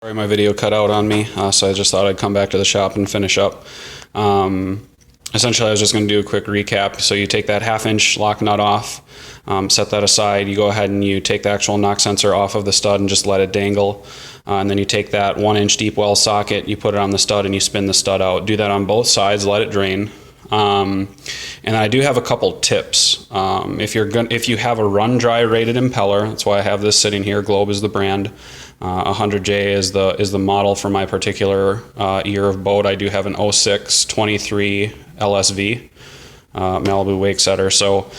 Sorry, my video cut out on me, so I just thought I'd come back to the shop and finish up. Essentially, I was just going to do a quick recap. So you take that 1/2 inch lock nut off, set that aside. You go ahead and you take the actual knock sensor off of the stud and just let it dangle. And then you take that 1 inch deep well socket, you put it on the stud and you spin the stud out. Do that on both sides, let it drain. And I do have a couple tips. If you have a run dry rated impeller, that's why I have this sitting here. Globe is the brand. 100J is the model for my particular year of boat. I do have an 06 23 LSV Malibu Wakesetter. So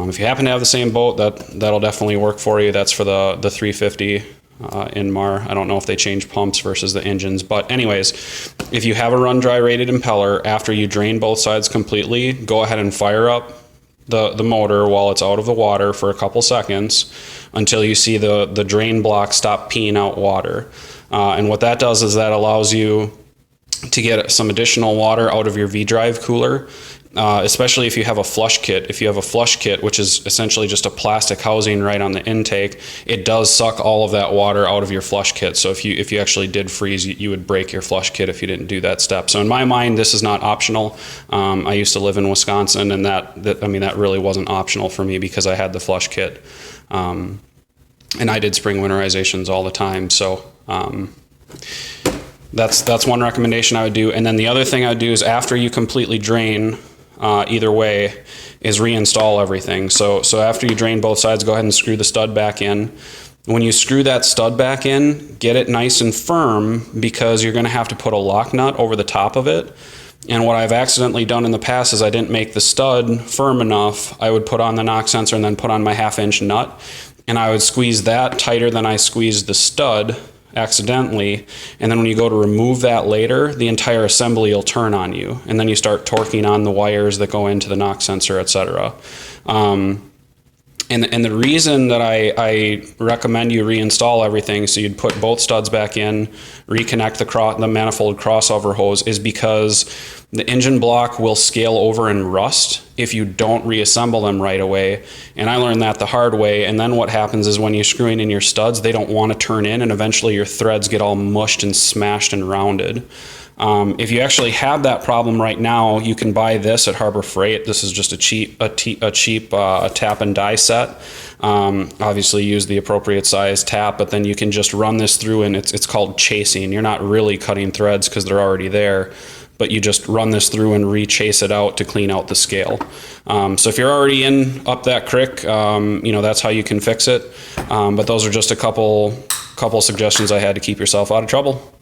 if you happen to have the same boat, that'll definitely work for you. That's for the 350 Inmar. I don't know if they change pumps versus the engines, but anyways, if you have a run dry rated impeller, after you drain both sides completely, go ahead and fire up the motor while it's out of the water for a couple seconds until you see the drain block stop peeing out water. And what that does is that allows you to get some additional water out of your V-drive cooler, especially if you have a flush kit. If you have a flush kit, which is essentially just a plastic housing right on the intake, it does suck all of that water out of your flush kit. So if you actually did freeze, you would break your flush kit if you didn't do that step. So in my mind, this is not optional. I used to live in Wisconsin, and that really wasn't optional for me because I had the flush kit. And I did spring winterizations all the time. So that's one recommendation I would do. And then the other thing I would do is after you completely drain, either way, is reinstall everything. So after you drain both sides, go ahead and screw the stud back in. When you screw that stud back in, get it nice and firm because you're going to have to put a lock nut over the top of it. And what I've accidentally done in the past is I didn't make the stud firm enough. I would put on the knock sensor and then put on my 1/2 inch nut, and I would squeeze that tighter than I squeezed the stud accidentally, and then when you go to remove that later, the entire assembly will turn on you, and then you start torquing on the wires that go into the knock sensor, etc. And the reason that I recommend you reinstall everything, so you'd put both studs back in, reconnect the manifold crossover hose, is because the engine block will scale over and rust if you don't reassemble them right away. And I learned that the hard way. And then what happens is when you're screwing in your studs, they don't want to turn in, and eventually your threads get all mushed and smashed and rounded. If you actually have that problem right now, you can buy this at Harbor Freight. This is just a cheap tap and die set. Obviously use the appropriate size tap, but then you can just run this through, and it's called chasing. You're not really cutting threads because they're already there, but you just run this through and re-chase it out to clean out the scale. So if you're already up that crick, that's how you can fix it. But those are just a couple suggestions I had to keep yourself out of trouble.